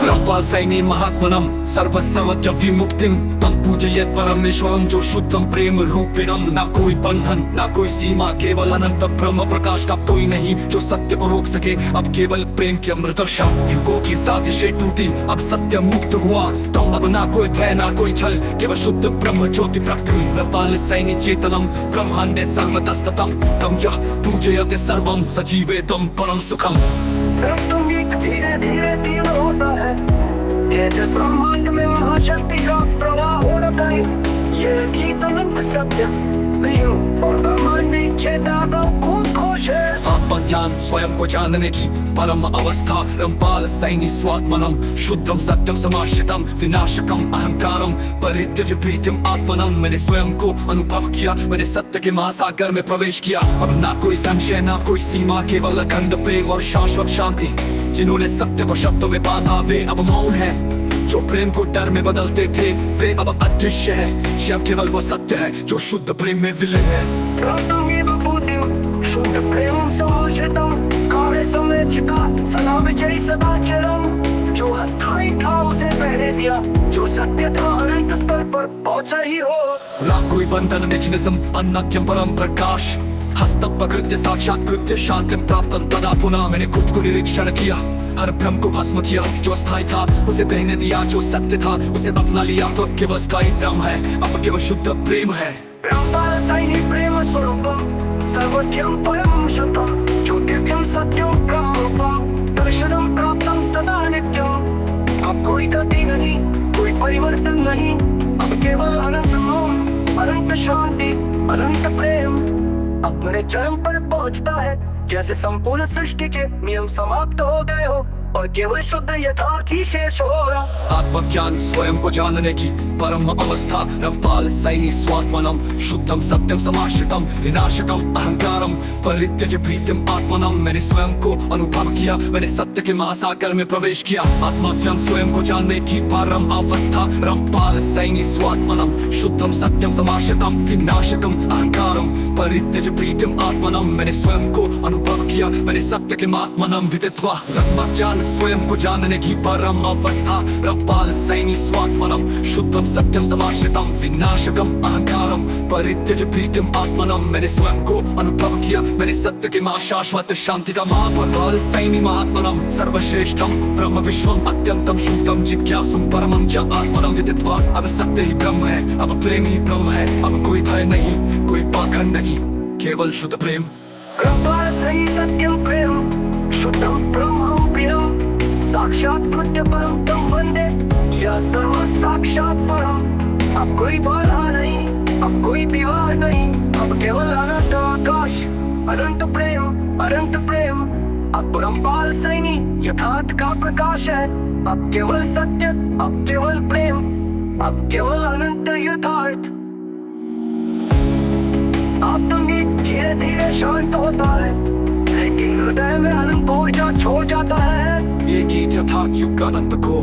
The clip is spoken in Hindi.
रंपाल सैनी महात्मनम सर्वस्वस्य विमुक्तिम तम पूजयेत परमेश्वरम जो शुद्धम प्रेम रूपिणम। ना कोई बंधन ना कोई सीमा, केवल अनंत ब्रह्म प्रकाश का कोई नहीं जो सत्य को रोक सके। अब केवल प्रेम की अमृत वर्षा, युगों की साजिशें टूटी, अब सत्य मुक्त हुआ। तम अब ना कोई भय ना कोई छल, केवल शुद्ध ब्रह्म ज्योति प्रकट हुई। रंपाल सैनी चेतनम ब्रह्मांडे सर्वतस्ततम तम यः पूजयते सर्वम सजीवेतम परम सुखम। धीरे धीरे तीव्र होता है, ये जो ब्रह्मांड में महाशक्ति का प्रवाह हो रहा है, ये गीत अनंत सत्य प्रेम और ब्रह्मांड चेतना का खूब खोश है। आत्मज्ञान स्वयं को जानने की परम अवस्था। रंपाल सैनी स्वात्मनम शुद्धम सत्यम समाश्रितम विनाशकम अहंकारम परित्यज्य प्रीतिम आत्मनम। मैंने स्वयं को अनुभव किया, मैंने सत्य के महासागर में प्रवेश किया। अब ना कोई संशय ना कोई सीमा, केवल अखंड प्रेम और शाश्वत शांति। जिन्होंने सत्य को शब्दों में बांधा वे अब मौन है, जो प्रेम को डर में बदलते थे वे अब अदृश्य है। शिव केवल वो सत्य है जो शुद्ध प्रेम में विलीन है। शुद्ध प्रेम समाश्रितम कार्य समर्चिता सदा विजयी सदाचरम। जो अस्थायी था उसे पहले दिया, जो सत्य था अनंत स्तर पर पहुंचा ही हो। ना कोई बंधन निजनिज्म अन्नक्यम परम प्रकाश। हस्तपकृत्य साक्षात्कृत्य शांति प्राप्त तदा पुनः मैंने खुद को निरीक्षण किया, हर भ्रम को भस्म किया। जो स्थायी था उसे बहने दिया, जो सत्य था उसे अपना लिया। तो केवल स्थायी ब्रह्म है, अब केवल शुद्ध प्रेम है। रंपाल सैनी प्रेम स्वरूपम सर्वज्ञं परम शुद्धं ज्योतिर्घं सत्यं ब्रह्मरूपं दर्शनं प्राप्तं सदा नित्यं। अब कोई गति नहीं, कोई परिवर्तन नहीं, अब केवल अनंत मौन, अनंत शांति, अनंत प्रेम अपने चरम पर पहुंचता है। जैसे संपूर्ण सृष्टि के नियम समाप्त हो गए हो और केवल शुद्ध यथार्थ ही शेष हो रहा। आत्मज्ञान स्वयं को जानने की परम अवस्था। रंपाल सैनी स्वात्मनम शुद्धम सत्यम समाश्रितम विनाशकम अहंकारम परित्यज्य प्रीतिम आत्मनम। मैंने स्वयं को अनुभव किया, मैंने सत्य के महासागर में प्रवेश किया। आत्मज्ञान स्वयं को जानने की परम अवस्था। रंपाल सैनी स्वात्मनम शुद्धम सत्यम समाश्रितम विनाशकम अहंकारम परित्यज्य प्रीतिम आत्मनम। मैंने स्वयं को अनुभव किया, मैंने सत्य के महात्मनम विदित्वा। आत्मज्ञान स्वयं को जानने की परम अवस्था। रंपाल सैनी स्वात्मनम शुद्धम सत्यम समाश्रितम विनाशकम अहंकारम परित्यज्य प्रीतिम आत्मनम। मैंने स्वयं को अनुभव किया, मैंने सत्य के महाशाश्वत शांति का महापरकाल सैनी महात्मनम सर्वश्रेष्ठम ब्रह्म विश्वम अत्यंतम शुद्धम जिज्ञासुम परमं च आत्मनम विदित्वा। अब सत्य ही ब्रह्म है, अब प्रेम ही ब्रह्म है, अब कोई भय नहीं, कोई पाखंड नहीं, केवल शुद्ध प्रेम। रंपाल सैनी सत्यं प्रेम शुद्धं ब्रह्मरूपिणं साक्षात् कृत्य परम तम वंदे यह सर्व साक्षात् परम। अब कोई बाधा नहीं, अब कोई दीवार नहीं, अब केवल अनंत आकाश, अनंत प्रेम, अनंत प्रेम। अब रंपाल सैनी यथार्थ का प्रकाश है। अब केवल सत्य, अब केवल प्रेम, अब केवल अनंत यथार्थ। आत्मगीत धीरे धीरे शांत होता है, लेकिन हृदय में अनंत ऊर्जा छोड़ जाता है। ये गीत यथार्थ युग का अनंत को